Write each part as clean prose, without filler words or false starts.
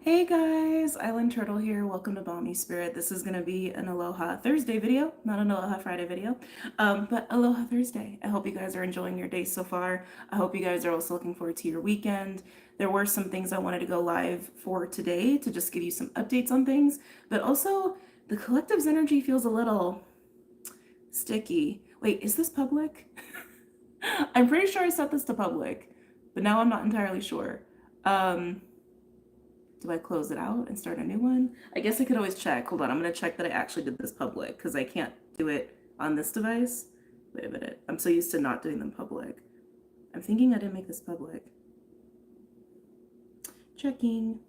Hey guys, Island Turtle here. Welcome to BOMISpirit. This is going to be an Aloha Thursday video, not an Aloha Friday video, but Aloha Thursday. I hope you guys are enjoying your day so far. I hope you guys are also looking forward to your weekend. There were some things I wanted to go live for today to just give you some updates on things, but also the collective's energy feels a little sticky. Wait, is this public? I'm pretty sure I set this to public, but now I'm not entirely sure. Um, Do I close it out and start a new one? I guess I could always check. Hold on, I'm gonna check that I actually did this public because I can't do it on this device. Wait a minute. I'm so used to not doing them public. I'm thinking I didn't make this public. Checking.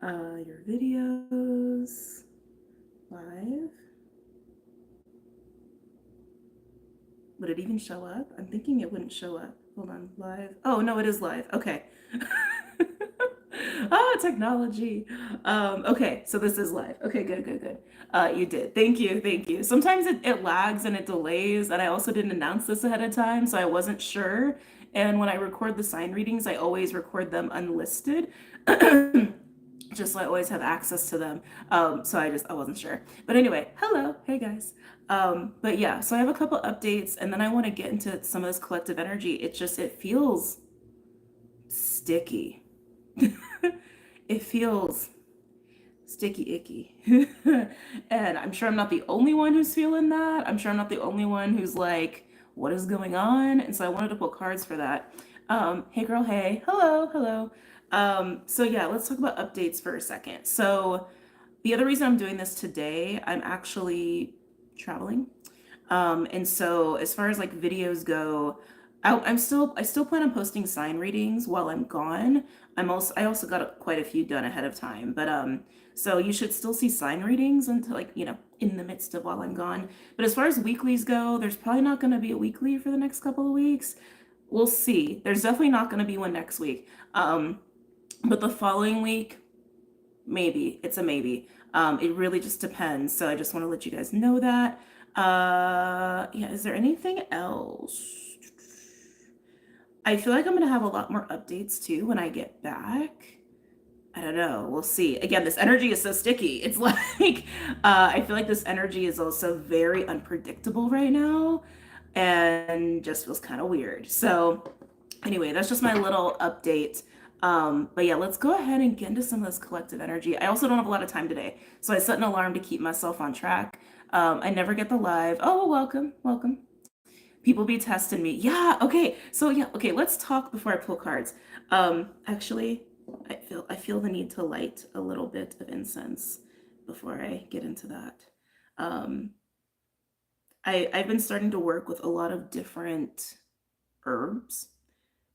Your videos. Live. Would it even show up? I'm thinking it wouldn't show up. Hold on, live. Oh, no, it is live. Okay. Oh, technology. Okay, so this is live. Okay, good. You did. Thank you. Sometimes it lags and it delays, and I also didn't announce this ahead of time, so I wasn't sure. And when I record the sign readings, I always record them unlisted. Just so I always have access to them. So I wasn't sure. But anyway, hello, hey guys. But yeah, so I have a couple updates, and then I want to get into some of this collective energy. It feels sticky. It feels sticky icky. And I'm sure I'm not the only one who's feeling that. I'm sure I'm not the only one who's like, what is going on? And so I wanted to pull cards for that. Hey girl, hey. Hello. So yeah, let's talk about updates for a second. So the other reason I'm doing this today, I'm actually traveling. And so as far as like videos go, I still plan on posting sign readings while I'm gone. I also got quite a few done ahead of time, but so you should still see sign readings until like, in the midst of while I'm gone. But as far as weeklies go, there's probably not going to be a weekly for the next couple of weeks. We'll see. There's definitely not going to be one next week. But the following week, maybe. It's a maybe. It really just depends. So I just want to let you guys know that. Yeah, is there anything else? I feel like I'm gonna have a lot more updates too when I get back. I don't know. We'll see. Again, this energy is so sticky. It's like I feel like this energy is also very unpredictable right now and just feels kind of weird. So anyway, that's just my little update. But yeah, let's go ahead and get into some of this collective energy. I also don't have a lot of time today, so I set an alarm to keep myself on track. I never get the live. Oh, welcome. People be testing me. Yeah, okay. So yeah, okay, let's talk before I pull cards. Actually, I feel the need to light a little bit of incense before I get into that. Um, I've been starting to work with a lot of different herbs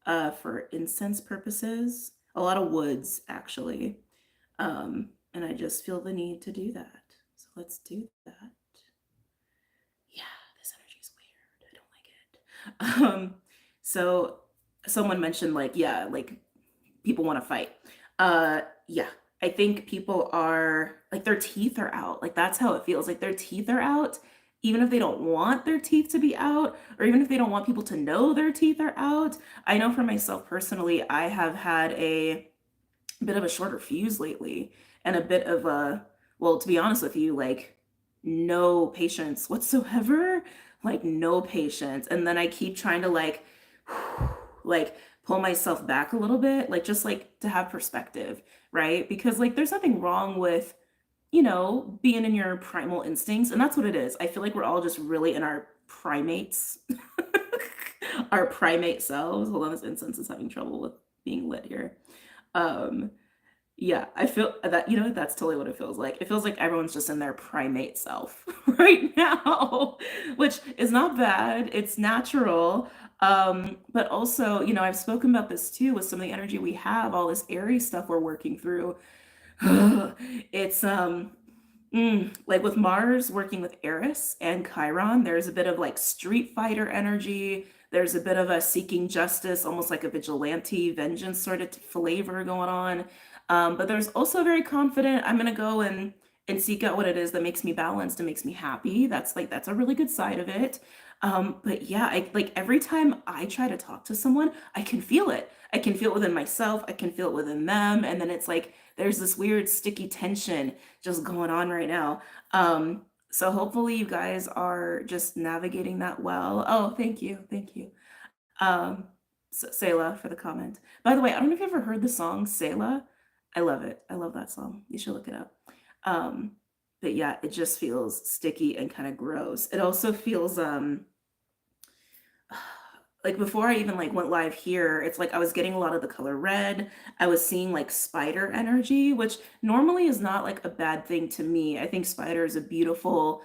for incense purposes, a lot of woods actually. And I just feel the need to do that. So let's do that. Yeah, this energy is weird. I don't like it. So someone mentioned like, yeah, like people want to fight. Yeah, I think people are like their teeth are out. Like that's how it feels. Like their teeth are out, even if they don't want their teeth to be out, or even if they don't want people to know their teeth are out. I know for myself personally, I have had a bit of a shorter fuse lately and a bit of a, well, to be honest with you, like no patience whatsoever, like no patience. And then I keep trying to like pull myself back a little bit, like just like to have perspective, right? Because like there's nothing wrong with, being in your primal instincts. And that's what it is. I feel like we're all just really in our primates, our primate selves. Hold on, this incense is having trouble with being lit here. Um, yeah, I feel that, that's totally what it feels like. It feels like everyone's just in their primate self right now, which is not bad. It's natural. But also, I've spoken about this too with some of the energy we have, all this Aries stuff we're working through. It's like with Mars working with Eris and Chiron, there's a bit of like street fighter energy. There's a bit of a seeking justice, almost like a vigilante vengeance sort of flavor going on. But there's also very confident, I'm gonna go and seek out what it is that makes me balanced and makes me happy. That's a really good side of it. But yeah, like every time I try to talk to someone, I can feel it. I can feel it within myself, I can feel it within them, and then it's like there's this weird sticky tension just going on right now. So hopefully you guys are just navigating that well. Oh, thank you. Thank you. Um, Selah for the comment. By the way, I don't know if you've ever heard the song Selah. I love it. I love that song. You should look it up. Um, but yeah, it just feels sticky and kind of gross. It also feels like before I even like went live here, it's like I was getting a lot of the color red. I was seeing like spider energy, which normally is not like a bad thing to me. I think spider is a beautiful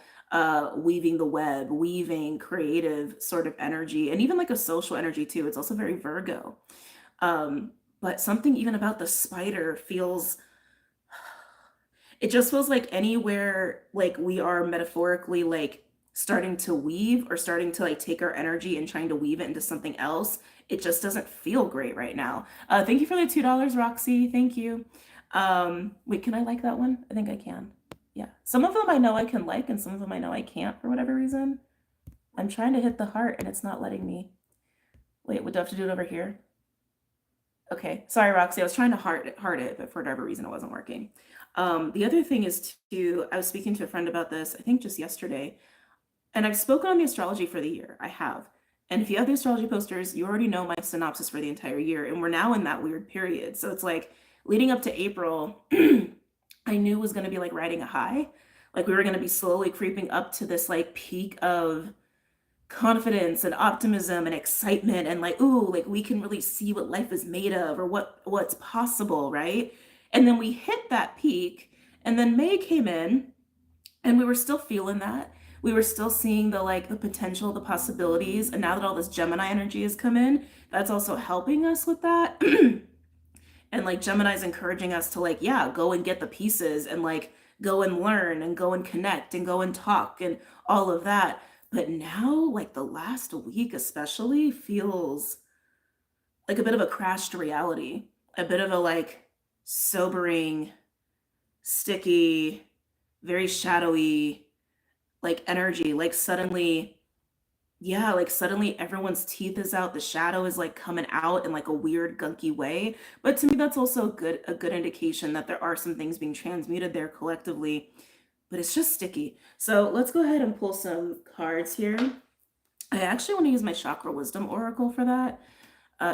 weaving the web, weaving creative sort of energy, and even like a social energy too. It's also very Virgo. Um, but something even about the spider feels, it just feels like anywhere like we are metaphorically like starting to weave or starting to like take our energy and trying to weave it into something else, it just doesn't feel great right now. Thank you for the $2, Roxy. Thank you. Wait, can I like that one? I think I can. Yeah. Some of them I know I can like, and some of them I know I can't for whatever reason. I'm trying to hit the heart and it's not letting me. Wait, would I have to do it over here? Okay, sorry, Roxy. I was trying to heart it, but for whatever reason, it wasn't working. The other thing is I was speaking to a friend about this, I think just yesterday, and I've spoken on the astrology for the year. I have. And if you have the astrology posters, you already know my synopsis for the entire year. And we're now in that weird period. So it's like leading up to April, I knew was going to be like riding a high. Like we were going to be slowly creeping up to this like peak of confidence and optimism and excitement and like, ooh, like we can really see what life is made of or what's possible, right? And then we hit that peak, and then May came in, and we were still feeling that. We were still seeing the like the potential, the possibilities, and now that all this Gemini energy has come in, that's also helping us with that. And like Gemini's encouraging us to like, yeah, go and get the pieces and like go and learn and go and connect and go and talk and all of that. But now, like the last week especially, feels like a bit of a crash to reality, a bit of a like sobering, sticky, very shadowy, like energy. Like suddenly, yeah, like suddenly everyone's teeth is out, the shadow is like coming out in like a weird gunky way. But to me, that's also a good indication that there are some things being transmuted there collectively, but it's just sticky. So let's go ahead and pull some cards here. I actually want to use my chakra wisdom oracle for that.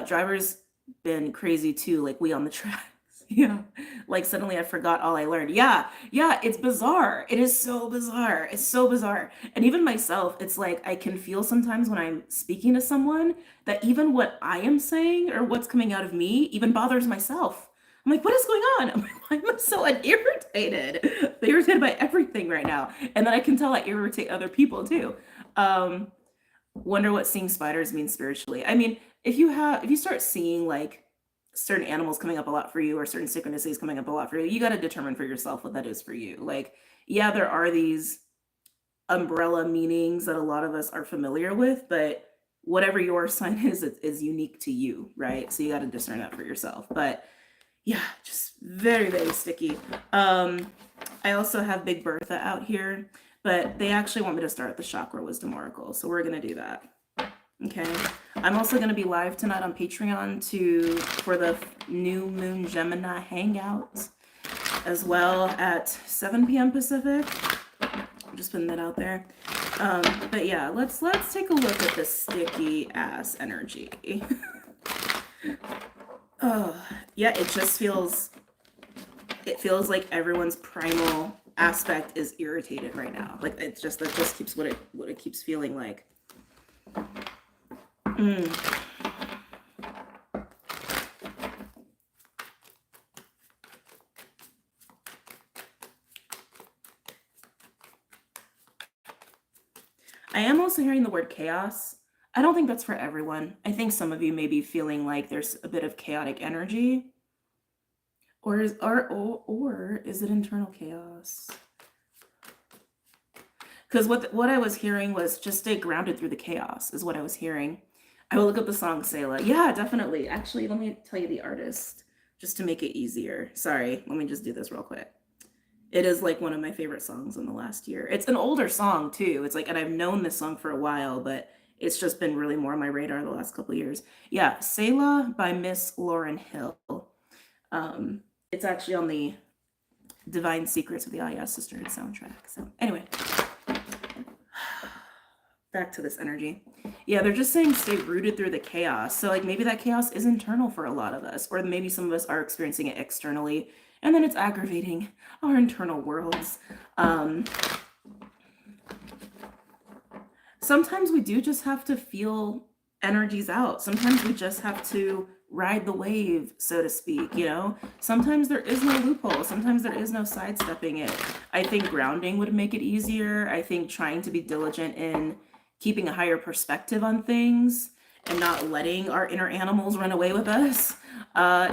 Driver's been crazy too, like we on the tracks. Yeah, like suddenly I forgot all I learned. Yeah, yeah, it's bizarre. It is so bizarre. It's so bizarre. And even myself, it's like I can feel sometimes when I'm speaking to someone that even what I am saying or what's coming out of me even bothers myself. I'm like, what is going on? I'm like, why am I so irritated? Irritated by everything right now. And then I can tell I irritate other people too. Um, Wonder what seeing spiders means spiritually. I mean, if you start seeing like certain animals coming up a lot for you or certain synchronicities coming up a lot for you, you got to determine for yourself what that is for you. Like, yeah, there are these umbrella meanings that a lot of us are familiar with, but whatever your sign is unique to you, right? So you got to discern that for yourself. But yeah, just very, very sticky. I also have Big Bertha out here, but they actually want me to start the Chakra Wisdom Oracle. So we're going to do that. Okay. I'm also going to be live tonight on Patreon for the New Moon Gemini Hangout as well at 7 p.m. Pacific. I'm just putting that out there. But yeah, let's take a look at this sticky ass energy. Oh, yeah, it feels like everyone's primal aspect is irritated right now. Like that just keeps what it keeps feeling like. I am also hearing the word chaos. I don't think that's for everyone. I think some of you may be feeling like there's a bit of chaotic energy. Or is it internal chaos? Because what I was hearing was just stay grounded through the chaos is what I was hearing. I will look up the song Selah. Yeah, definitely. Actually, let me tell you the artist just to make it easier. Sorry, let me just do this real quick. It is like one of my favorite songs in the last year. It's an older song too. It's like, and I've known this song for a while, but it's just been really more on my radar the last couple of years. Yeah, Selah by Miss Lauryn Hill. It's actually on the Divine Secrets of the Aya Sisterhood soundtrack. So anyway, back to this energy. Yeah, they're just saying stay rooted through the chaos. So like maybe that chaos is internal for a lot of us, or maybe some of us are experiencing it externally, and then it's aggravating our internal worlds. Sometimes we do just have to feel energies out. Sometimes we just have to ride the wave, so to speak, you know? Sometimes there is no loophole. Sometimes there is no sidestepping it. I think grounding would make it easier. I think trying to be diligent in keeping a higher perspective on things and not letting our inner animals run away with us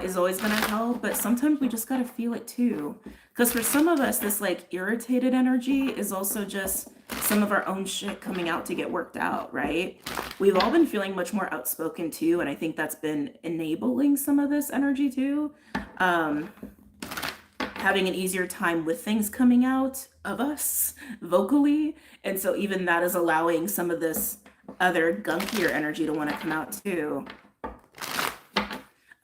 is always going to help. But sometimes we just got to feel it too. Because for some of us, this like irritated energy is also just some of our own shit coming out to get worked out, right? We've all been feeling much more outspoken too. And I think that's been enabling some of this energy too. Having an easier time with things coming out of us vocally. And so even that is allowing some of this other gunkier energy to want to come out too.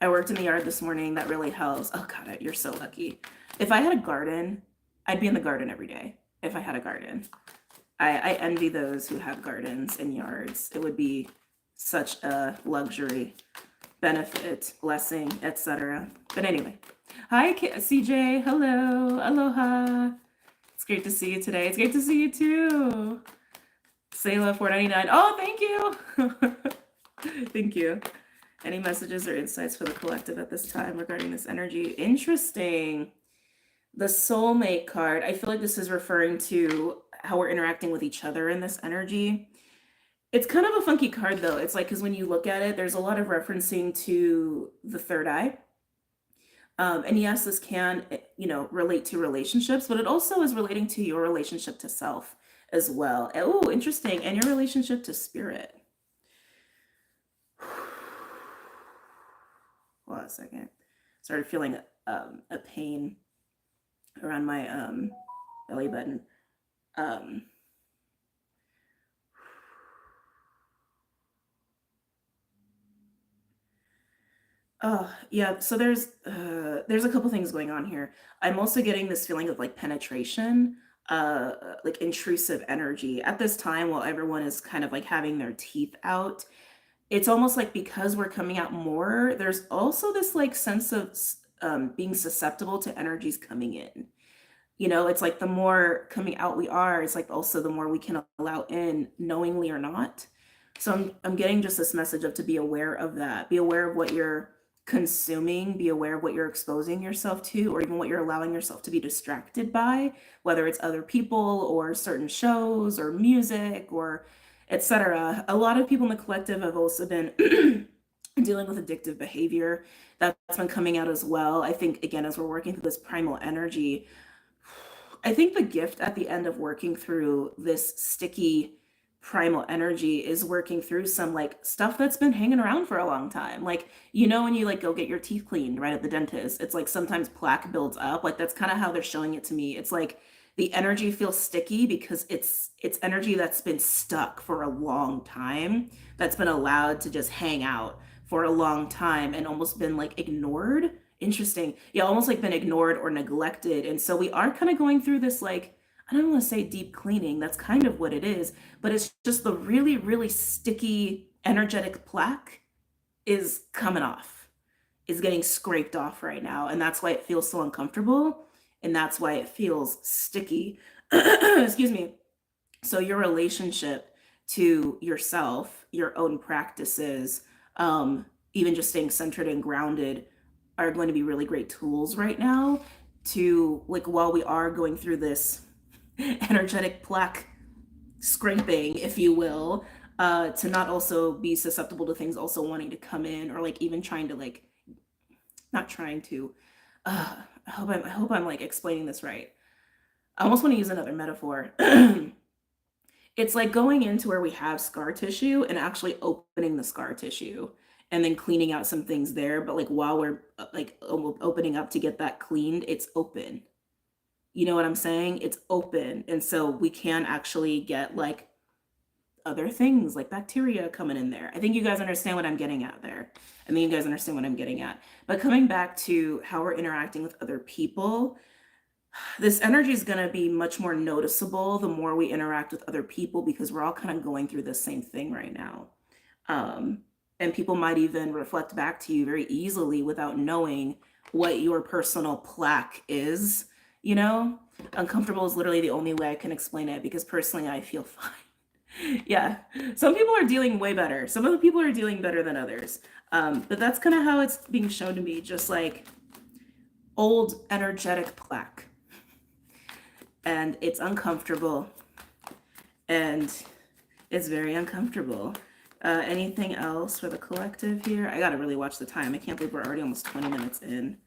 I worked in the yard this morning. That really helps. Oh God, you're so lucky. If I had a garden, I'd be in the garden every day. If I had a garden, I envy those who have gardens and yards. It would be such a luxury, benefit, blessing, etc. But anyway, hi CJ. Hello, aloha. It's great to see you today. It's great to see you too. Selah 499. Oh, thank you. Thank you. Any messages or insights for the collective at this time regarding this energy? Interesting. The soulmate card. I feel like this is referring to how we're interacting with each other in this energy. It's kind of a funky card though. It's like, because when you look at it, there's a lot of referencing to the third eye. And yes, this can, relate to relationships, but it also is relating to your relationship to self as well. Oh, interesting. And your relationship to spirit. Hold on a second. Started feeling a pain around my belly button. Oh, yeah. So there's a couple things going on here. I'm also getting this feeling of like penetration, like intrusive energy at this time while everyone is kind of like having their teeth out. It's almost like because we're coming out more, there's also this like sense of being susceptible to energies coming in. It's like the more coming out we are, it's like also the more we can allow in, knowingly or not. So I'm getting just this message of to be aware of that. Be aware of what you're consuming, be aware of what you're exposing yourself to, or even what you're allowing yourself to be distracted by, whether it's other people or certain shows or music or etc. A lot of people in the collective have also been dealing with addictive behavior. That's been coming out as well. I think, again, as we're working through this primal energy, I think the gift at the end of working through this sticky primal energy is working through some like stuff that's been hanging around for a long time. Like, when you like go get your teeth cleaned right at the dentist, it's like sometimes plaque builds up. Like that's kind of how they're showing it to me. It's like the energy feels sticky because it's energy that's been stuck for a long time, that's been allowed to just hang out for a long time and almost been like ignored. Interesting. Yeah, almost like been ignored or neglected. And so we are kind of going through this like, I don't want to say deep cleaning, that's kind of what it is, but it's just the really, really sticky energetic plaque is coming off, is getting scraped off right now. And that's why it feels so uncomfortable. And that's why it feels sticky. Excuse me. So your relationship to yourself, your own practices, even just staying centered and grounded are going to be really great tools right now to, like, while we are going through this energetic plaque scraping, if you will, to not also be susceptible to things also wanting to come in, or like even trying to like, not trying to, I hope I'm like explaining this right. I almost want to use another metaphor. It's like going into where we have scar tissue and actually opening the scar tissue and then cleaning out some things there. But like while we're like opening up to get that cleaned, it's open. You know what I'm saying? It's open. And so we can actually get like other things like bacteria coming in there. I think you guys understand what I'm getting at there. I think you guys understand what I'm getting at. But coming back to how we're interacting with other people, this energy is going to be much more noticeable the more we interact with other people because we're all kind of going through the same thing right now. Um, and people might even reflect back to you very easily without knowing what your personal plaque is. You know, uncomfortable is literally the only way I can explain it because personally I feel fine. Yeah, some people are dealing way better. Some of the people are dealing better than others. But that's kind of how it's being shown to me, just like old energetic plaque. And it's uncomfortable. And it's very uncomfortable. Anything else for the collective here? I gotta really watch the time. I can't believe we're already almost 20 minutes in.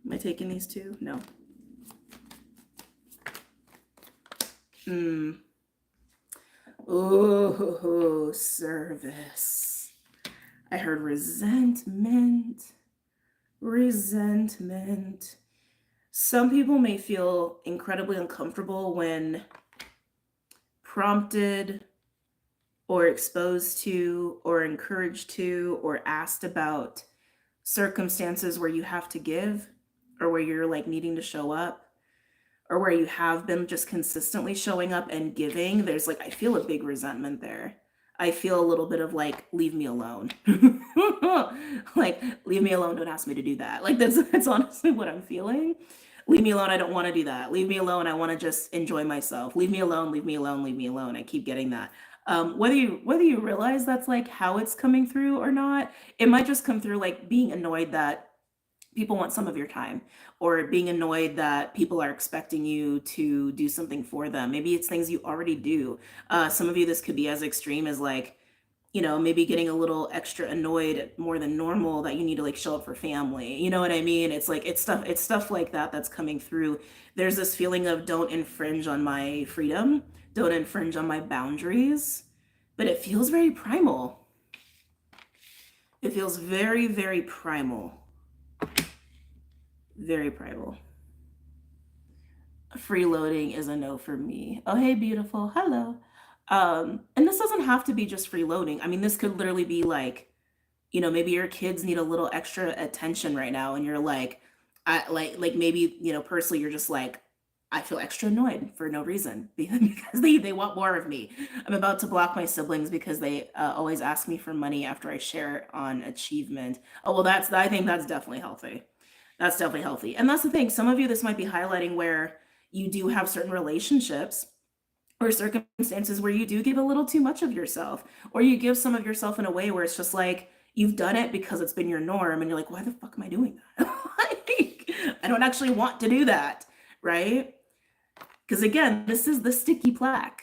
Am I taking these two? No. Oh, service. I heard resentment. Resentment. Some people may feel incredibly uncomfortable when prompted or exposed to or encouraged to or asked about circumstances where you have to give or where you're like needing to show up or where you have been just consistently showing up and giving. There's like, I feel a big resentment there. I feel a little bit of like, leave me alone. Like, leave me alone, don't ask me to do that. Like that's honestly what I'm feeling. Leave me alone, I don't want to do that. Leave me alone, I want to just enjoy myself. Leave me alone, leave me alone, leave me alone. I keep getting that. Whether you realize that's like how it's coming through or not, it might just come through like being annoyed that people want some of your time or being annoyed that people are expecting you to do something for them. Maybe it's things you already do. Some of you, this could be as extreme as like, maybe getting a little extra annoyed more than normal that you need to like show up for family. You know what I mean? It's like, it's stuff like that that's coming through. There's this feeling of don't infringe on my freedom, don't infringe on my boundaries, but it feels very primal. It feels very, very primal. Very primal. Freeloading is a no for me. Oh, hey, beautiful. Hello. And this doesn't have to be just freeloading. I mean, this could literally be like, maybe your kids need a little extra attention right now, and you're like, like maybe, personally, you're just like, I feel extra annoyed for no reason because they want more of me. I'm about to block my siblings because they always ask me for money after I share on achievement. Oh, well, I think that's definitely healthy. That's definitely healthy. And that's the thing. Some of you, this might be highlighting where you do have certain relationships or circumstances where you do give a little too much of yourself, or you give some of yourself in a way where it's just like you've done it because it's been your norm and you're like, why the fuck am I doing that? Like, I don't actually want to do that, right? Because again, this is the sticky plaque.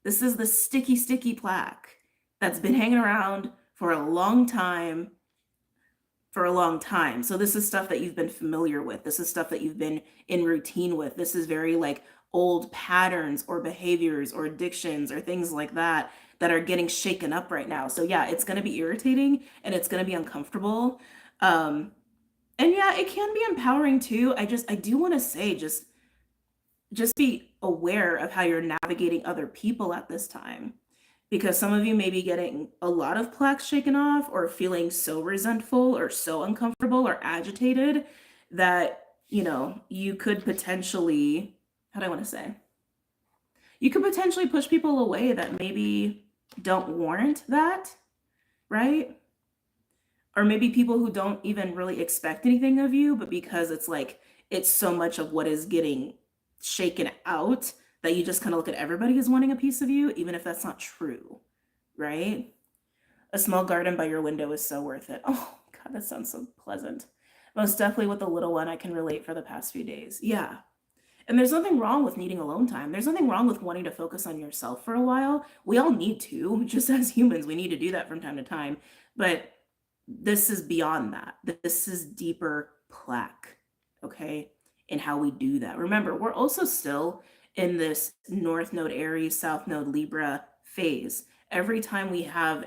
This is the sticky plaque that's been hanging around for a long time. So this is stuff that you've been familiar with. This is stuff that you've been in routine with. This is very like old patterns or behaviors or addictions or things like that that are getting shaken up right now. So yeah, it's going to be irritating and it's going to be uncomfortable. And yeah, it can be empowering too. I do want to say just be aware of how you're navigating other people at this time, because some of you may be getting a lot of plaques shaken off or feeling so resentful or so uncomfortable or agitated that, you could potentially, how do I want to say? You could potentially push people away that maybe don't warrant that, right? Or maybe people who don't even really expect anything of you, but because it's like, it's so much of what is getting shaken out that you just kind of look at everybody as wanting a piece of you, even if that's not true, right? A small garden by your window is so worth it. Oh, God, that sounds so pleasant. Most definitely with the little one, I can relate for the past few days. Yeah. And there's nothing wrong with needing alone time. There's nothing wrong with wanting to focus on yourself for a while. We all need to, just as humans, we need to do that from time to time. But this is beyond that. This is deeper plaque, okay? And how we do that. Remember, we're also still in this North Node Aries, South Node Libra phase. Every time we have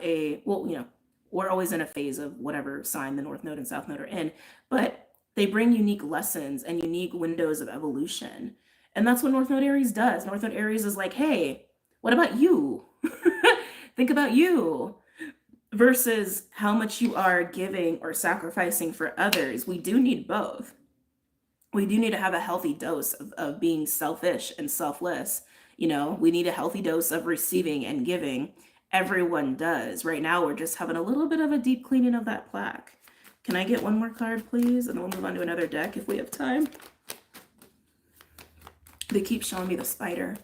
we're always in a phase of whatever sign the North Node and South Node are in, but they bring unique lessons and unique windows of evolution. And that's what North Node Aries does. North Node Aries is like, hey, what about you? Think about you versus how much you are giving or sacrificing for others. We do need both. We do need to have a healthy dose of being selfish and selfless. We need a healthy dose of receiving and giving. Everyone does. Right now, we're just having a little bit of a deep cleaning of that plaque. Can I get one more card, please? And then we'll move on to another deck if we have time. They keep showing me the spider.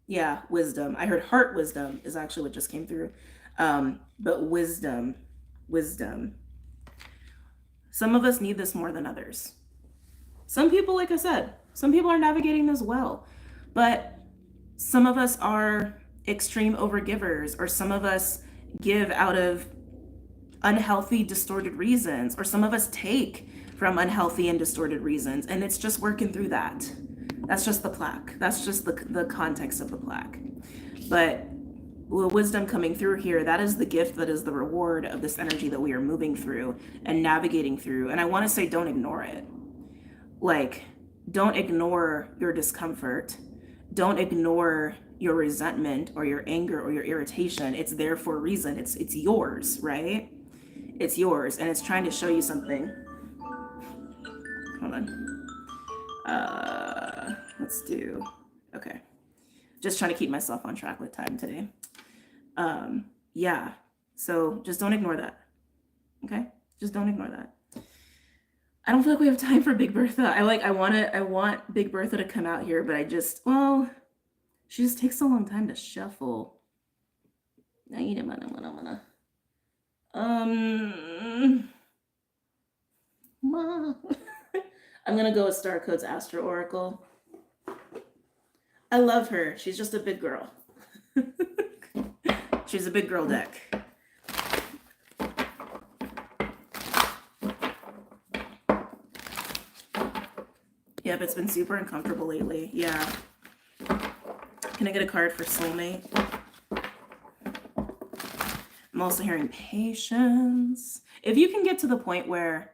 Yeah, wisdom. I heard heart wisdom is actually what just came through. But wisdom. Some of us need this more than others. Some people, like I said, some people are navigating this well, but some of us are extreme overgivers, or some of us give out of unhealthy, distorted reasons, or some of us take from unhealthy and distorted reasons, and it's just working through that. That's just the plaque. That's just the context of the plaque. But wisdom coming through here, that is the gift, that is the reward of this energy that we are moving through and navigating through. And I want to say, don't ignore it. Like, don't ignore your discomfort. Don't ignore your resentment or your anger or your irritation. It's there for a reason. It's yours, right? It's yours, and it's trying to show you something. Hold on. Let's do, okay. Just trying to keep myself on track with time today. Yeah, so just don't ignore that, okay? Just don't ignore that. I don't feel like we have time for Big Bertha. I want Big Bertha to come out here, but she just takes a long time to shuffle. I'm gonna go with Star Code's Astro Oracle. I love her. She's just a big girl. She's a big girl deck. Yep, it's been super uncomfortable lately. Yeah. Can I get a card for soulmate? I'm also hearing patience. If you can get to the point where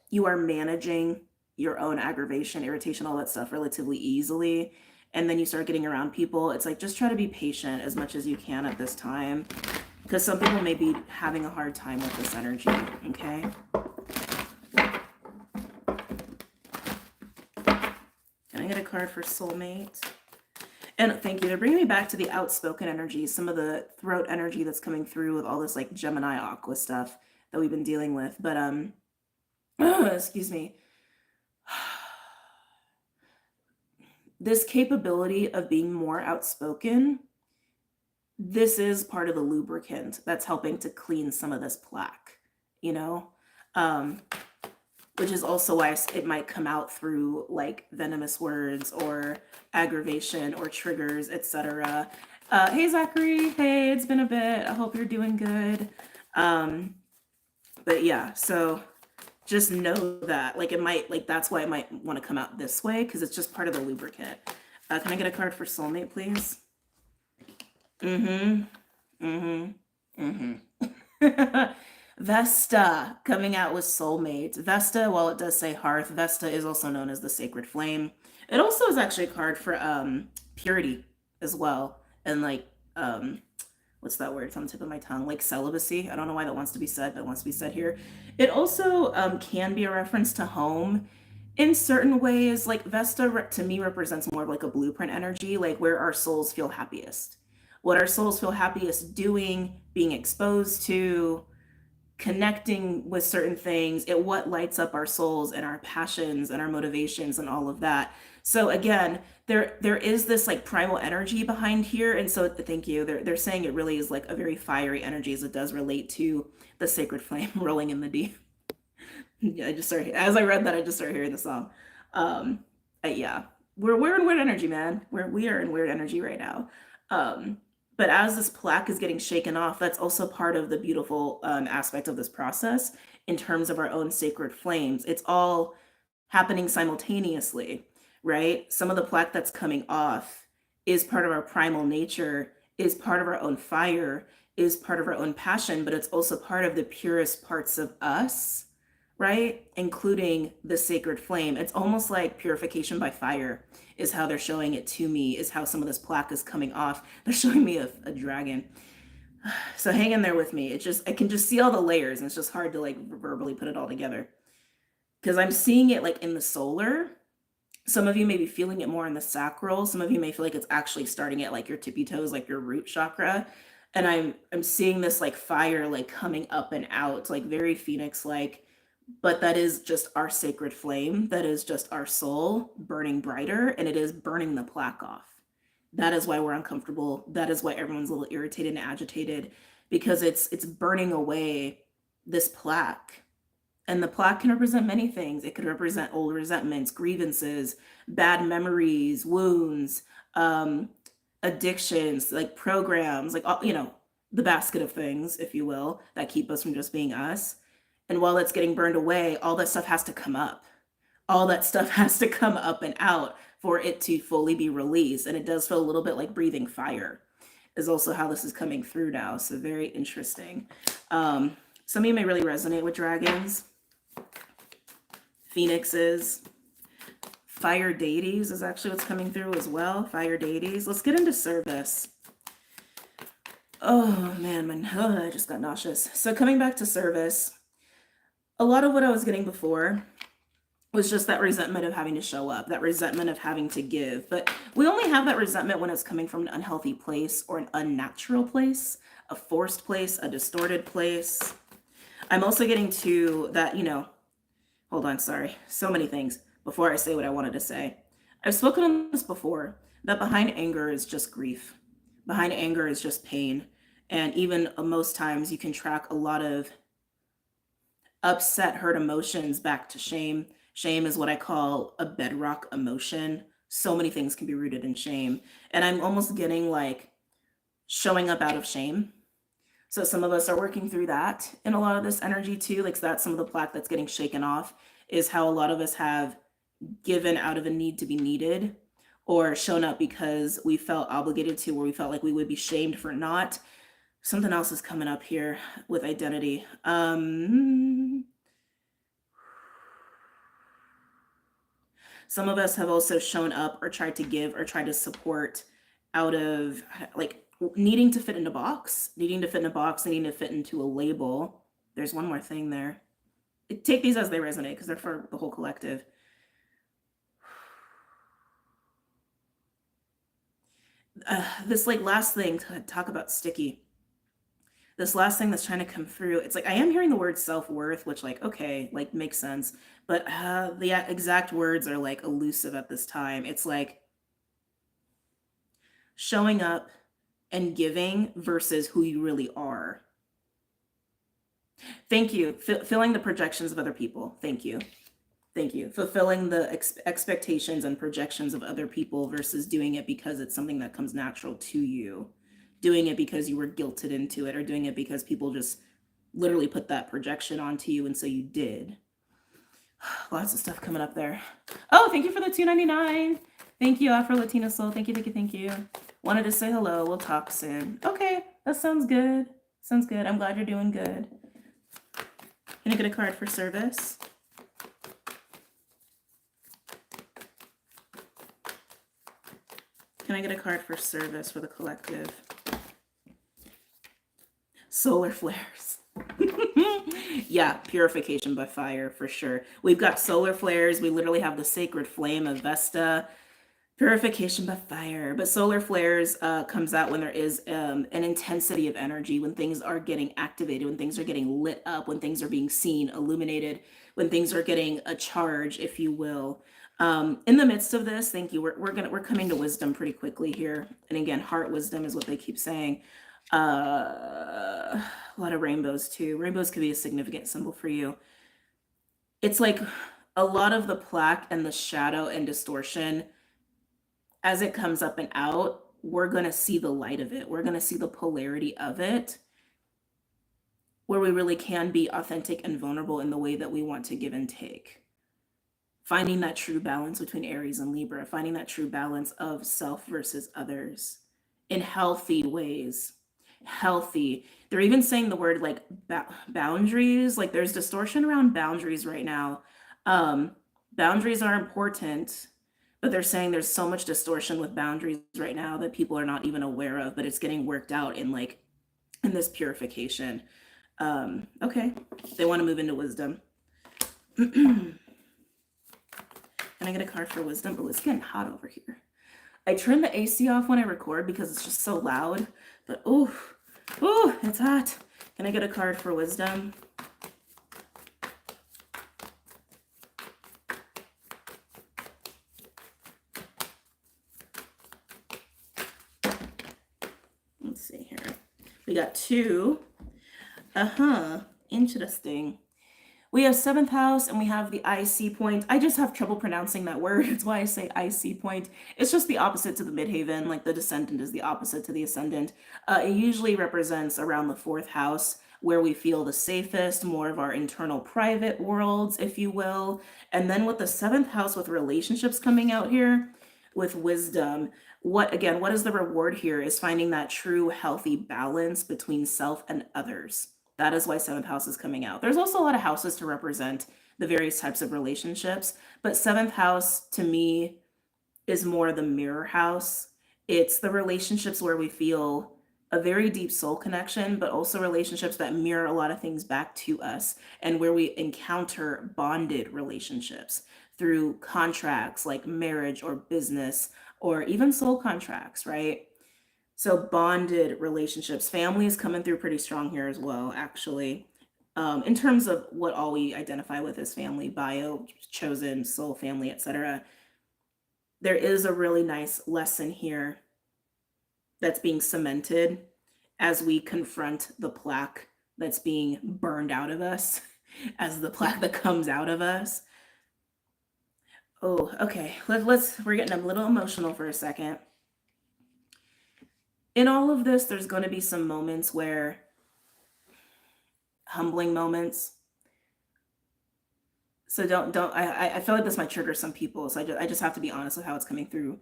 you are managing your own aggravation, irritation, all that stuff relatively easily, and then you start getting around people, it's like, just try to be patient as much as you can at this time, because some people may be having a hard time with this energy, okay? Can I get a card for soulmate? And thank you. They're bringing me back to the outspoken energy, some of the throat energy that's coming through with all this like Gemini Aqua stuff that we've been dealing with. But excuse me. This capability of being more outspoken, this is part of the lubricant that's helping to clean some of this plaque, which is also why it might come out through like venomous words or aggravation or triggers, etc. Hey Zachary, hey, it's been a bit. I hope you're doing good. But yeah, so just know that like it might, like that's why it might want to come out this way, because it's just part of the lubricant. Can I get a card for soulmate, please? Vesta coming out with soulmate. Vesta, while it does say hearth, Vesta is also known as the sacred flame. It also is actually a card for purity as well, and like what's that word? It's on the tip of my tongue. Like celibacy. I don't know why that wants to be said, but it wants to be said here. It also can be a reference to home in certain ways. Like Vesta to me represents more of like a blueprint energy, like where our souls feel happiest. What our souls feel happiest doing, being exposed to, connecting with certain things, what lights up our souls and our passions and our motivations and all of that. So again, there is this like primal energy behind here, and so thank you. They're saying it really is like a very fiery energy, as it does relate to the sacred flame rolling in the deep. Yeah, as I read that, I just started hearing the song. Yeah, we're in weird energy, man. We are in weird energy right now. But as this plaque is getting shaken off, that's also part of the beautiful aspect of this process in terms of our own sacred flames. It's all happening simultaneously, right? Some of the plaque that's coming off is part of our primal nature, is part of our own fire, is part of our own passion, but it's also part of the purest parts of us, right? Including the sacred flame. It's almost like purification by fire is how they're showing it to me, is how some of this plaque is coming off. They're showing me a dragon. So hang in there with me. I can just see all the layers, and it's just hard to like verbally put it all together. Because I'm seeing it like in the solar. Some of you may be feeling it more in the sacral. Some of you may feel like it's actually starting at like your tippy toes, like your root chakra. And I'm seeing this like fire like coming up and out, like very phoenix like, but that is just our sacred flame. That is just our soul burning brighter, and it is burning the plaque off. That is why we're uncomfortable. That is why everyone's a little irritated and agitated, because it's burning away this plaque. And the plaque can represent many things. It could represent old resentments, grievances, bad memories, wounds, addictions, like programs, like, the basket of things, if you will, that keep us from just being us. And while it's getting burned away, all that stuff has to come up. All that stuff has to come up and out for it to fully be released. And it does feel a little bit like breathing fire, is also how this is coming through now. So very interesting. Some of you may really resonate with dragons, phoenixes, fire deities is actually what's coming through as well. Fire deities. Let's get into service. Oh man, I just got nauseous. So coming back to service, a lot of what I was getting before was just that resentment of having to show up, that resentment of having to give. But we only have that resentment when it's coming from an unhealthy place or an unnatural place, a forced place, a distorted place. I'm also getting to that, hold on, sorry. So many things before I say what I wanted to say. I've spoken on this before, that behind anger is just grief. Behind anger is just pain. And even most times you can track a lot of upset, hurt emotions back to shame. Shame is what I call a bedrock emotion. So many things can be rooted in shame. And I'm almost getting like showing up out of shame. So some of us are working through that in a lot of this energy too. Like that's some of the plaque that's getting shaken off, is how a lot of us have given out of a need to be needed, or shown up because we felt obligated to, or we felt like we would be shamed for not. Something else is coming up here with identity. Some of us have also shown up or tried to give or tried to support out of like needing to fit in a box, needing to fit into a label. There's one more thing there. Take these as they resonate because they're for the whole collective. This like last thing to talk about sticky. This last thing that's trying to come through, it's like I am hearing the word self-worth, which like, okay, like makes sense. But the exact words are like elusive at this time. It's like showing up and giving versus who you really are. Thank you. Filling the projections of other people. Thank you. Thank you. Fulfilling the expectations and projections of other people versus doing it because it's something that comes natural to you. Doing it because you were guilted into it, or doing it because people just literally put that projection onto you and so you did. Lots of stuff coming up there. Oh, thank you for the $2.99. Thank you, Afro Latina Soul. Thank you. Wanted to say hello. We'll talk soon. Okay, that sounds good. I'm glad you're doing good. Can I get a card for service? Can I get a card for service for the collective? Solar flares. Yeah, purification by fire for sure. We've got solar flares. We literally have the sacred flame of Vesta. Purification by fire. But solar flares comes out when there is an intensity of energy, when things are getting activated, when things are getting lit up, when things are being seen, illuminated, when things are getting a charge, if you will. In the midst of this, thank you. We're coming to wisdom pretty quickly here. And again, heart wisdom is what they keep saying. A lot of rainbows too. Rainbows could be a significant symbol for you. It's like a lot of the plaque and the shadow and distortion, as it comes up and out, we're going to see the light of it. We're going to see the polarity of it, where we really can be authentic and vulnerable in the way that we want to give and take. finding that true balance between Aries and Libra, finding that true balance of self versus others in healthy ways. Healthy. They're even saying the word like boundaries. Like there's distortion around boundaries right now. Um, Boundaries are important, but they're saying there's so much distortion with boundaries right now that people are not even aware of, but it's getting worked out in like in this purification. Okay, they want to move into wisdom. Can I get a card for wisdom? Oh, it's getting hot over here. I turn the AC off when I record because it's just so loud. But ooh, it's hot. Can I get a card for wisdom? Let's see here. We got two. Interesting. We have 7th house and we have the IC point. I just have trouble pronouncing that word. That's why I say IC point. It's just the opposite to the midhaven. Like the descendant is the opposite to the ascendant. It usually represents around the 4th house where we feel the safest, more of our internal private worlds, if you will. And then with the 7th house with relationships coming out here with wisdom, what is the reward here is finding that true healthy balance between self and others. That is why 7th house is coming out. There's also a lot of houses to represent the various types of relationships, but 7th house to me is more the mirror house. It's the relationships where we feel a very deep soul connection, but also relationships that mirror a lot of things back to us, and where we encounter bonded relationships through contracts like marriage or business or even soul contracts, right? So bonded relationships, family is coming through pretty strong here as well, actually. In terms of what all we identify with as family, bio, chosen, soul, family, etc. There is a really nice lesson here that's being cemented as we confront the plaque that's being burned out of us, as the plaque that comes out of us. Oh, okay. We're getting a little emotional for a second. In all of this, there's going to be some moments where humbling moments. So I feel like this might trigger some people. So I just have to be honest with how it's coming through,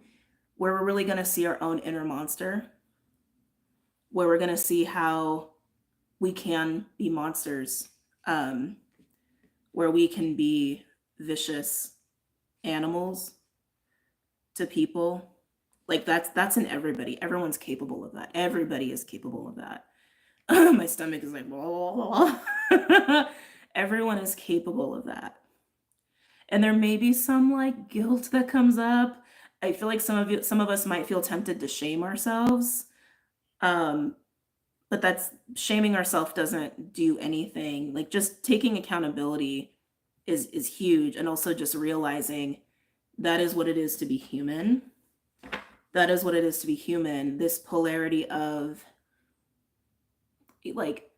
where we're really going to see our own inner monster, where we're going to see how we can be monsters, where we can be vicious animals to people. Like that's in everybody. Everyone's capable of that. Everybody is capable of that. My stomach is like, blah. Everyone is capable of that. And there may be some like guilt that comes up. I feel like some of us might feel tempted to shame ourselves. But that's shaming ourselves doesn't do anything. Like just taking accountability is huge, and also just realizing that is what it is to be human. That is what it is to be human. This polarity of like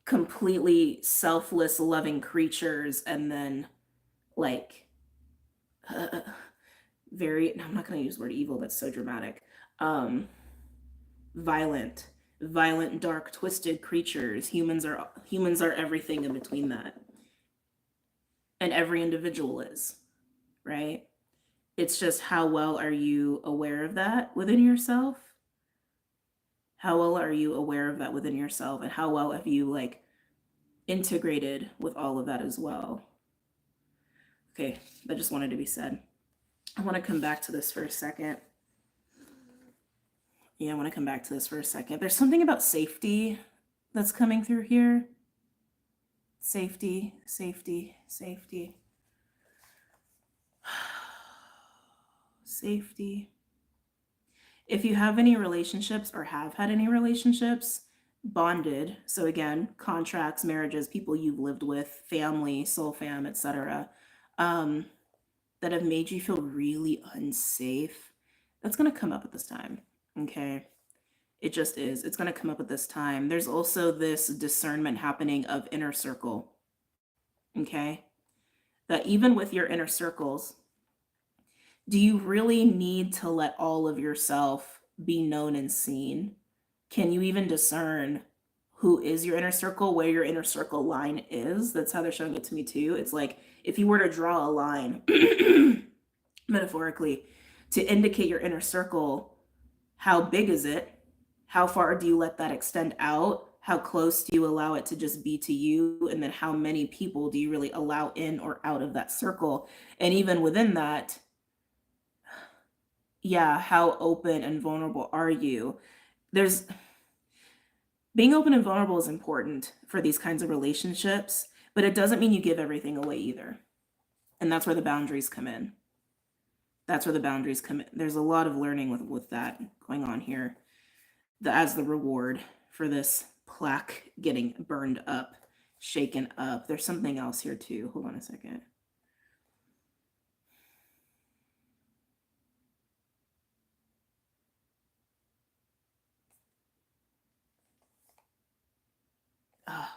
completely selfless, loving creatures, and then like very, I'm not going to use the word evil, that's so dramatic. Violent, dark, twisted creatures. Humans are everything in between that. And every individual is, right? It's just how well are you aware of that within yourself? How well are you aware of that within yourself, and how well have you like integrated with all of that as well? Okay, that just wanted to be said. I want to come back to this for a second. There's something about safety that's coming through here. Safety. Safety. If you have any relationships or have had any relationships, bonded, so again, contracts, marriages, people you've lived with, family, soul fam, etc., that have made you feel really unsafe, that's going to come up at this time, okay? It just is. It's going to come up at this time. There's also this discernment happening of inner circle, okay? That even with your inner circles, do you really need to let all of yourself be known and seen? Can you even discern who is your inner circle, where your inner circle line is. That's how they're showing it to me too. It's like if you were to draw a line metaphorically to indicate your inner circle, how big is it? How far do you let that extend out? How close do you allow it to just be to you? And then how many people do you really allow in or out of that circle? And even within that, yeah, how open and vulnerable are you? There's Being open and vulnerable is important for these kinds of relationships, but it doesn't mean you give everything away either. And that's where the boundaries come in. That's where the boundaries come in. There's a lot of learning with that going on here. As the reward for this plaque getting burned up, shaken up. There's something else here too. Hold on a second. I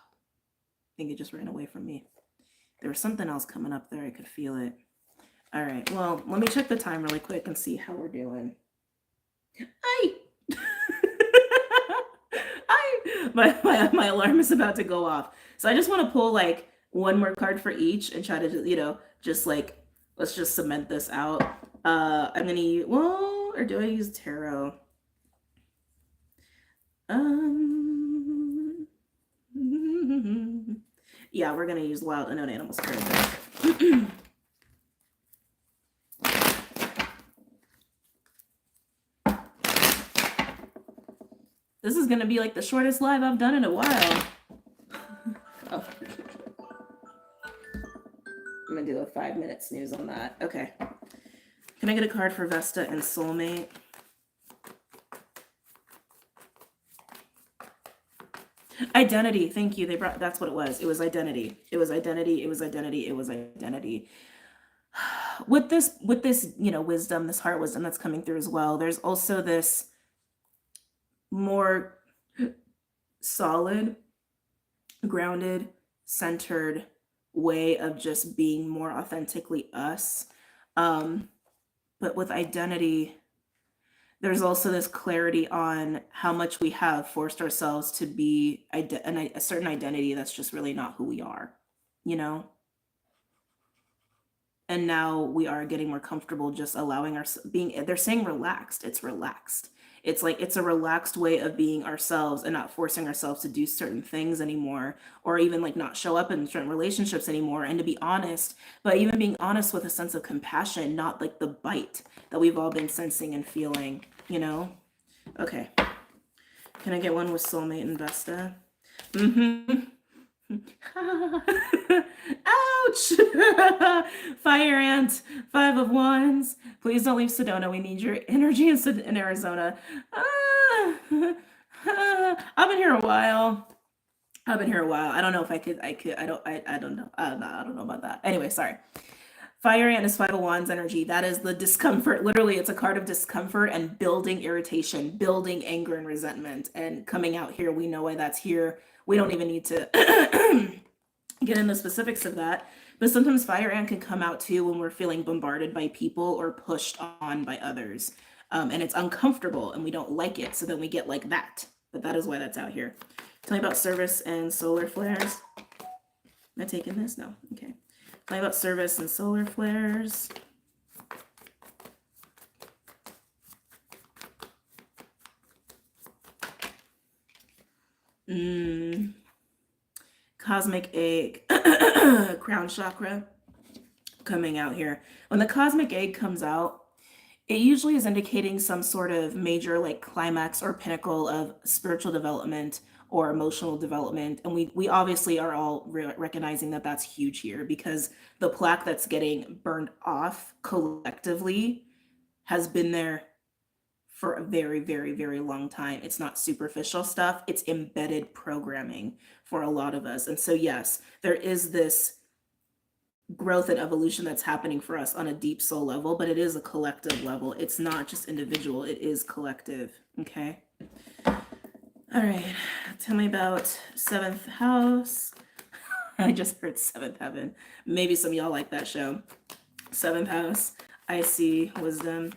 think it just ran away from me. There was something else coming up there. I could feel it. All right. Well, let me check the time really quick and see how we're doing. Hi. My alarm is about to go off. So I just want to pull like one more card for each and try to, just like, let's just cement this out. I'm going to use, well, or do I use tarot? Yeah, we're going to use Wild Unknown Animals card. This is going to be like the shortest live I've done in a while. Oh. I'm going to do a 5-minute snooze on that. Okay. Can I get a card for Vesta and Soulmate? Identity. Thank you. That's what it was. It was identity. It was identity. It was identity. It was identity. With this, wisdom, this heart wisdom that's coming through as well, there's also this more solid, grounded, centered way of just being more authentically us. But with identity, there's also this clarity on how much we have forced ourselves to be a certain identity that's just really not who we are, And now we are getting more comfortable just allowing they're saying relaxed. It's relaxed. It's like it's a relaxed way of being ourselves and not forcing ourselves to do certain things anymore, or even like not show up in certain relationships anymore, and to be honest, but even being honest with a sense of compassion, not like the bite that we've all been sensing and feeling, Okay. Can I get one with Soulmate and Vesta? Ouch! Fire Ant, 5 of Wands. Please don't leave Sedona. We need your energy in Arizona. I've been here a while. I don't know if I could. I don't know. I don't know about that. Anyway, sorry. Fire Ant is 5 of Wands energy. That is the discomfort. Literally, it's a card of discomfort and building irritation, building anger and resentment, and coming out here. We know why that's here. We don't even need to get into specifics of that. But sometimes Fire Ant can come out too when we're feeling bombarded by people or pushed on by others. And it's uncomfortable and we don't like it. So then we get like that. But that is why that's out here. Tell me about service and solar flares. Am I taking this? No. Okay. Tell me about service and solar flares. Cosmic egg, crown chakra coming out here. When the cosmic egg comes out, it usually is indicating some sort of major like climax or pinnacle of spiritual development or emotional development. And we obviously are all recognizing that that's huge here, because the plaque that's getting burned off collectively has been there for a very, very, very long time. It's not superficial stuff. It's embedded programming for a lot of us. And so, yes, there is this growth and evolution that's happening for us on a deep soul level, but it is a collective level. It's not just individual, it is collective. Okay. All right. Tell me about 7th house. I just heard 7th heaven. Maybe some of y'all like that show. 7th house. I see wisdom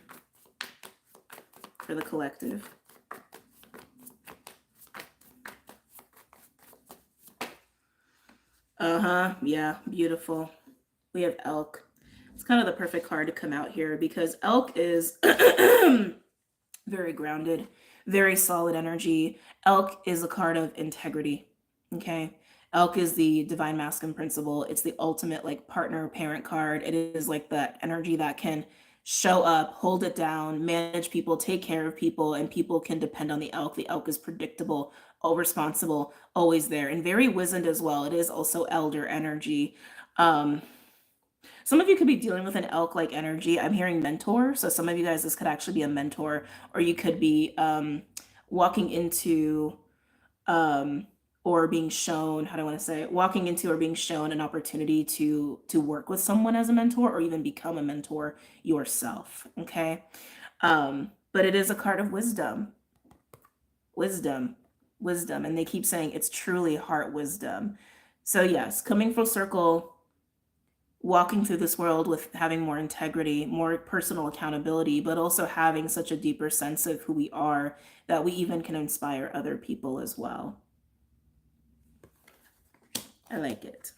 for the collective. Uh-huh. Yeah, beautiful. We have elk. It's kind of the perfect card to come out here because elk is very grounded, very solid energy. Elk is a card of integrity. Okay. Elk is the divine masculine principle. It's the ultimate like partner parent card. It is like that energy that can show up, hold it down, manage people, take care of people, and people can depend on the elk. The elk is predictable, all responsible, always there, and very wizened as well. It is also elder energy. Um, some of you could be dealing with an elk like energy. I'm hearing mentor. So some of you guys, this could actually be a mentor, or you could be walking into um, or being shown, how do I want to say it? Walking into or being shown an opportunity to work with someone as a mentor or even become a mentor yourself. Okay. But it is a card of wisdom, wisdom, wisdom. And they keep saying it's truly heart wisdom. So yes, coming full circle, walking through this world with having more integrity, more personal accountability, but also having such a deeper sense of who we are that we even can inspire other people as well. I like it.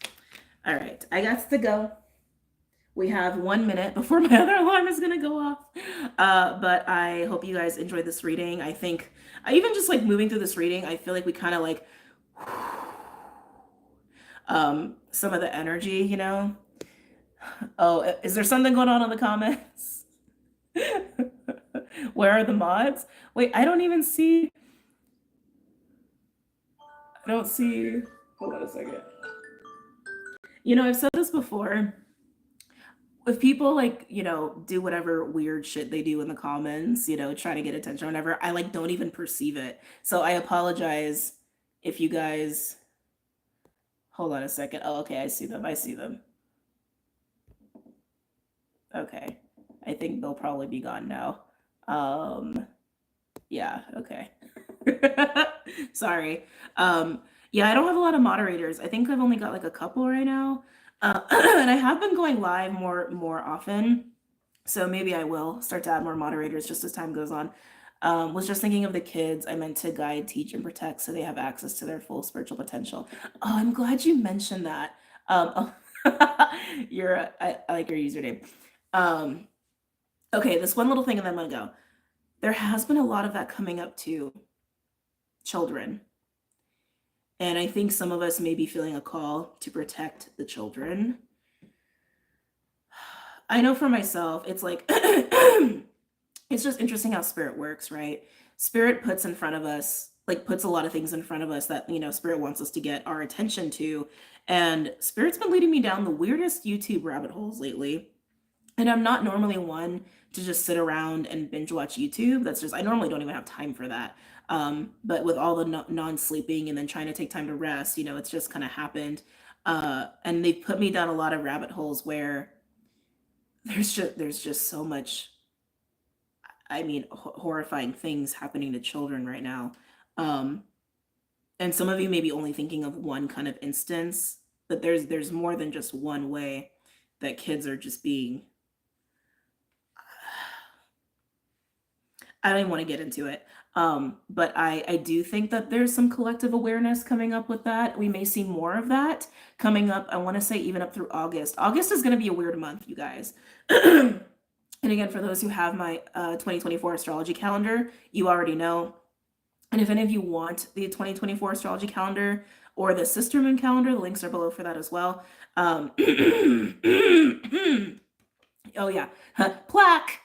All right, I got to go. We have 1 minute before my other alarm is gonna go off. But I hope you guys enjoyed this reading. I think I even just like moving through this reading, I feel like we kind of like some of the energy, you know. Oh, is there something going on in the comments? Where are the mods? Wait, I don't even see. I don't see. Hold on a second. You know, I've said this before. If people like, you know, do whatever weird shit they do in the comments, you know, try to get attention or whatever, I like don't even perceive it. So I apologize if you guys. Hold on a second. Oh, okay, I see them. I see them. Okay. I think they'll probably be gone now. Yeah, okay. Sorry. Yeah, I don't have a lot of moderators. I think I've only got like a couple right now. And I have been going live more often. So maybe I will start to add more moderators just as time goes on. Was just thinking of the kids. I meant to guide, teach, and protect so they have access to their full spiritual potential. Oh, I'm glad you mentioned that. Oh, I like your username. Okay, this one little thing and then I'm gonna go. There has been a lot of that coming up to children. And I think some of us may be feeling a call to protect the children. I know for myself, it's like, it's just interesting how spirit works, right? Spirit puts in front of us, like puts a lot of things in front of us that, you know, spirit wants us to get our attention to. And spirit's been leading me down the weirdest YouTube rabbit holes lately. And I'm not normally one to just sit around and binge watch YouTube. That's just, I normally don't even have time for that. But with all the non-sleeping and then trying to take time to rest, you know, it's just kind of happened. And they've put me down a lot of rabbit holes where there's just so much, I mean, horrifying things happening to children right now. And some of you may be only thinking of one kind of instance, but there's more than just one way that kids are just being. I don't even want to get into it. But I do think that there's some collective awareness coming up with that. We may see more of that coming up. I want to say even up through August. August is going to be a weird month, you guys. And again, for those who have my 2024 astrology calendar, you already know. And if any of you want the 2024 astrology calendar or the sister moon calendar, the links are below for that as well. Oh yeah, plaque.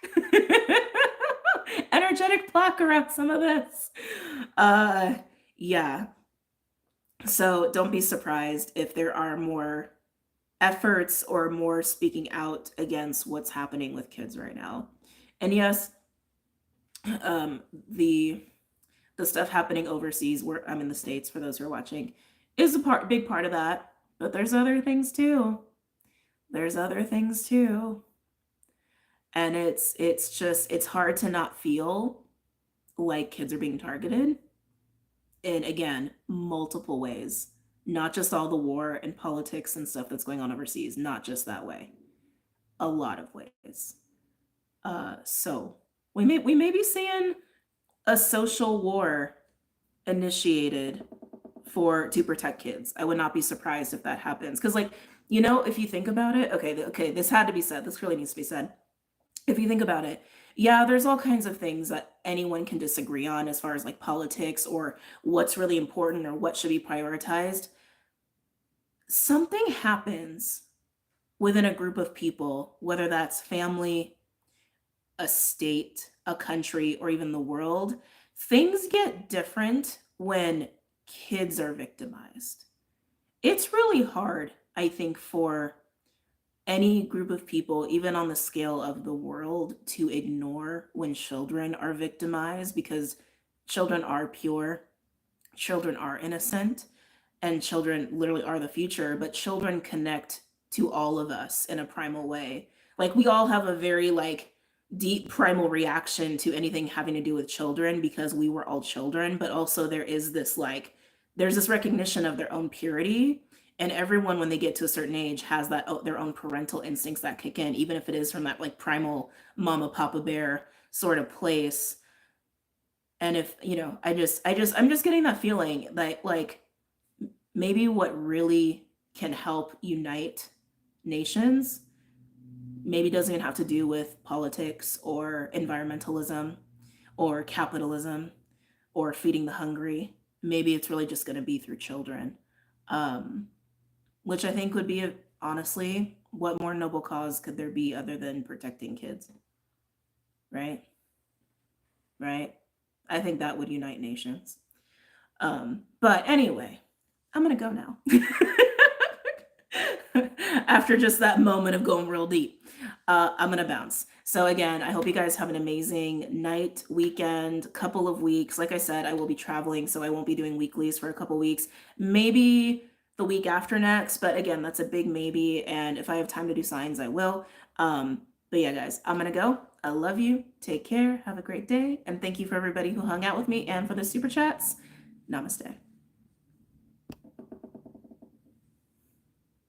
Energetic plaque around some of this. Yeah. So don't be surprised if there are more efforts or more speaking out against what's happening with kids right now. And yes, the stuff happening overseas, where I'm in the States for those who are watching, is a big part of that. But there's other things too. There's other things too. And it's hard to not feel like kids are being targeted in, again, multiple ways, not just all the war and politics and stuff that's going on overseas, not just that way, a lot of ways. So we may be seeing a social war initiated to protect kids. I would not be surprised if that happens. Because, like, if you think about it, okay, this had to be said. This really needs to be said. If you think about it, yeah, there's all kinds of things that anyone can disagree on as far as like politics or what's really important or what should be prioritized. Something happens within a group of people, whether that's family, a state, a country, or even the world. Things get different when kids are victimized. It's really hard, I think, for any group of people, even on the scale of the world, to ignore when children are victimized, because children are pure, children are innocent, and children literally are the future, but children connect to all of us in a primal way. Like, we all have a very like deep primal reaction to anything having to do with children because we were all children, but also there's this recognition of their own purity, and everyone when they get to a certain age has that their own parental instincts that kick in, even if it is from that like primal mama papa bear sort of place. And if I'm just getting that feeling that like maybe what really can help unite nations maybe doesn't even have to do with politics or environmentalism or capitalism or feeding the hungry. Maybe it's really just going to be through children, which I think would be, honestly, what more noble cause could there be other than protecting kids? Right? Right? I think that would unite nations. But anyway, I'm going to go now. After just that moment of going real deep, I'm going to bounce. So again, I hope you guys have an amazing night, weekend, couple of weeks. Like I said, I will be traveling, so I won't be doing weeklies for a couple weeks. Maybe the week after next, but again, that's a big maybe. And if I have time to do signs, I will. But yeah, guys, I'm going to go. I love you. Take care. Have a great day. And thank you for everybody who hung out with me and for the super chats. Namaste.